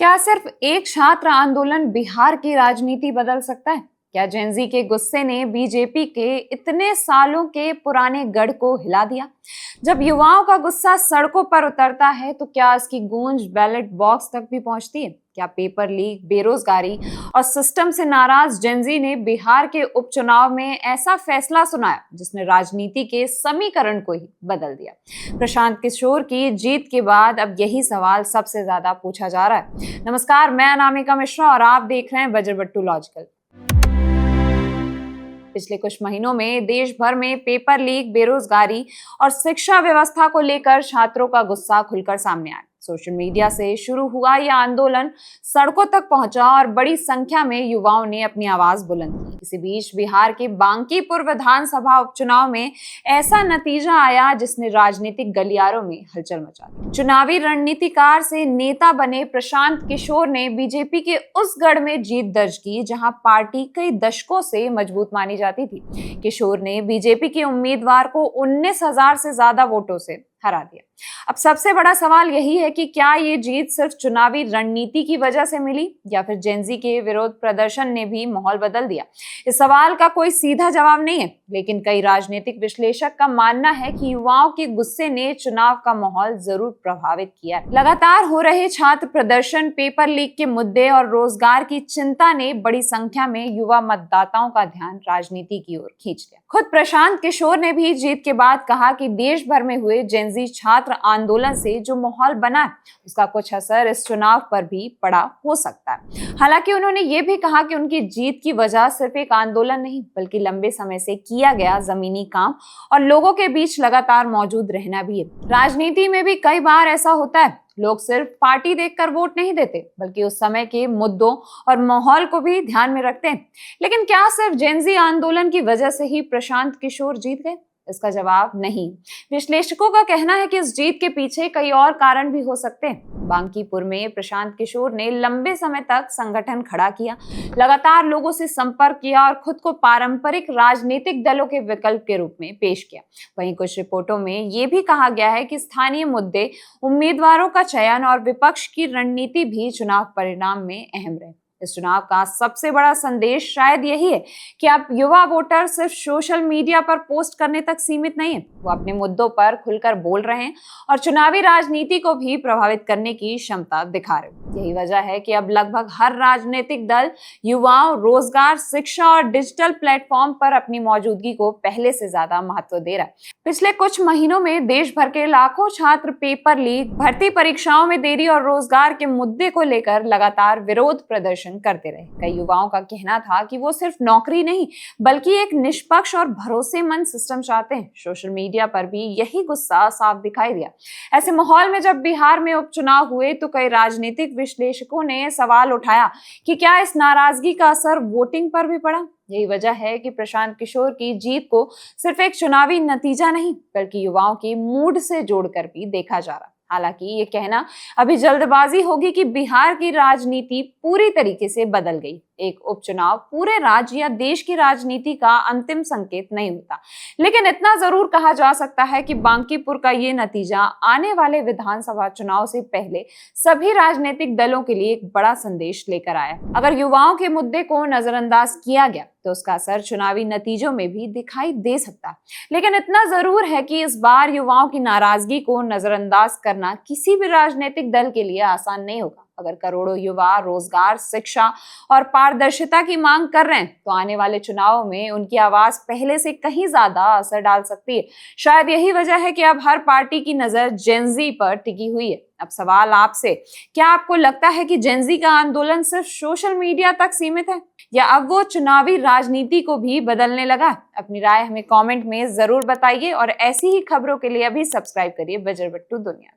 क्या सिर्फ एक छात्र आंदोलन बिहार की राजनीति बदल सकता है? क्या जेनजी के गुस्से ने बीजेपी के इतने सालों के पुराने गढ़ को हिला दिया? जब युवाओं का गुस्सा सड़कों पर उतरता है तो क्या इसकी गूंज बैलेट बॉक्स तक भी पहुंचती है? क्या पेपर लीक, बेरोजगारी और सिस्टम से नाराज जेनजी ने बिहार के उपचुनाव में ऐसा फैसला सुनाया जिसने राजनीति के समीकरण को ही बदल दिया? प्रशांत किशोर की जीत के बाद अब यही सवाल सबसे ज्यादा पूछा जा रहा है। नमस्कार, मैं अनामिका मिश्रा और आप देख रहे हैं बजरबट्टू लॉजिकल। पिछले कुछ महीनों में देश भर में पेपर लीक, बेरोजगारी और शिक्षा व्यवस्था को लेकर छात्रों का गुस्सा खुलकर सामने आया। सोशल मीडिया से शुरू हुआ यह आंदोलन सड़कों तक पहुंचा और बड़ी संख्या में युवाओं ने अपनी आवाज बुलंद की। इसी बीच बिहार के बांकीपुर विधानसभा उपचुनाव में ऐसा नतीजा आया जिसने राजनीतिक गलियारों में हलचल मचा दी। चुनावी रणनीतिकार से नेता बने प्रशांत किशोर ने बीजेपी के उस गढ़ में जीत दर्ज की जहां पार्टी कई दशकों से मजबूत मानी जाती थी। किशोर ने बीजेपी के उम्मीदवार को 19,000 से ज्यादा वोटों से हरा दिया। अब सबसे बड़ा सवाल यही है कि क्या ये जीत सिर्फ चुनावी रणनीति की वजह से मिली या फिर जेनजी के विरोध प्रदर्शन ने भी माहौल बदल दिया? इस सवाल का कोई सीधा जवाब नहीं है, लेकिन कई राजनीतिक विश्लेषक का मानना है कि युवाओं के गुस्से ने चुनाव का माहौल जरूर प्रभावित किया। लगातार हो रहे छात्र प्रदर्शन, पेपर लीक के मुद्दे और रोजगार की चिंता ने बड़ी संख्या में युवा मतदाताओं का ध्यान राजनीति की ओर खींच लिया। खुद प्रशांत किशोर ने भी जीत के बाद कहा कि देश भर में हुए जेनजी छात्र आंदोलन से जो माहौल बना है उसका कुछ असर इस चुनाव पर भी पड़ा हो सकता है। हालांकि उन्होंने ये भी कहा कि उनकी जीत की वजह सिर्फ एक आंदोलन नहीं बल्कि लंबे समय से किया गया जमीनी काम और लोगों के बीच लगातार मौजूद रहना भी है। राजनीति में भी कई बार ऐसा होता है, लोग सिर्फ पार्टी देखकर वोट नहीं देते बल्कि उस समय के मुद्दों और माहौल को भी ध्यान में रखते हैं। लेकिन क्या सिर्फ जेनजी आंदोलन की वजह से ही प्रशांत किशोर जीत गए? इसका जवाब नहीं। विश्लेषकों का कहना है कि इस जीत के पीछे कई और कारण भी हो सकते हैं। बांकीपुर में प्रशांत किशोर ने लंबे समय तक संगठन खड़ा किया, लगातार लोगों से संपर्क किया और खुद को पारंपरिक राजनीतिक दलों के विकल्प के रूप में पेश किया। वहीं कुछ रिपोर्टों में यह भी कहा गया है कि स्थानीय मुद्दे, उम्मीदवारों का चयन और विपक्ष की रणनीति भी चुनाव परिणाम में अहम रहे। इस चुनाव का सबसे बड़ा संदेश शायद यही है कि अब युवा वोटर सिर्फ सोशल मीडिया पर पोस्ट करने तक सीमित नहीं है, वो अपने मुद्दों पर खुलकर बोल रहे हैं और चुनावी राजनीति को भी प्रभावित करने की क्षमता दिखा रहे हैं। यही वजह है कि अब लगभग हर राजनीतिक दल युवाओं, रोजगार, शिक्षा और डिजिटल प्लेटफॉर्म पर अपनी मौजूदगी को पहले से ज्यादा महत्व दे रहा है। पिछले कुछ महीनों में देश भर के लाखों छात्र पेपर लीक, भर्ती परीक्षाओं में देरी और रोजगार के मुद्दे को लेकर लगातार विरोध प्रदर्शन करते रहे। कई युवाओं का कहना था कि वो सिर्फ नौकरी नहीं बल्कि एक निष्पक्ष और भरोसेमंद सिस्टम चाहते हैं। सोशल मीडिया पर भी यही गुस्सा साफ दिखाई दिया। ऐसे माहौल में जब बिहार में उपचुनाव हुए तो कई राजनीतिक विश्लेषकों ने सवाल उठाया कि क्या इस नाराजगी का असर वोटिंग पर भी पड़ा? यही वजह है कि प्रशांत किशोर की जीत को सिर्फ एक चुनावी नतीजा नहीं बल्कि युवाओं के मूड से जोड़कर भी देखा जा रहा। हालांकि ये कहना अभी जल्दबाजी होगी कि बिहार की राजनीति पूरी तरीके से बदल गई। एक उपचुनाव पूरे राज्य या देश की राजनीति का अंतिम संकेत नहीं होता, लेकिन इतना जरूर कहा जा सकता है कि बांकीपुर का ये नतीजा आने वाले विधानसभा चुनाव से पहले सभी राजनीतिक दलों के लिए एक बड़ा संदेश लेकर आया। अगर युवाओं के मुद्दे को नजरअंदाज किया गया तो उसका असर चुनावी नतीजों में भी दिखाई दे सकता है, लेकिन इतना जरूर है कि इस बार युवाओं की नाराजगी को नजरअंदाज करना किसी भी राजनीतिक दल के लिए आसान नहीं होगा। अगर करोड़ों युवा रोजगार, शिक्षा और पारदर्शिता की मांग कर रहे हैं तो आने वाले चुनाव में उनकी आवाज पहले से कहीं ज्यादा असर डाल सकती है। शायद यही वजह है कि अब हर पार्टी की नजर जेनजी पर टिकी हुई है। अब सवाल आपसे, क्या आपको लगता है कि जेनजी का आंदोलन सिर्फ सोशल मीडिया तक सीमित है या अब वो चुनावी राजनीति को भी बदलने लगा? अपनी राय हमें कमेंट में जरूर बताइए और ऐसी ही खबरों के लिए अभी सब्सक्राइब करिए बजरबट्टू दुनिया।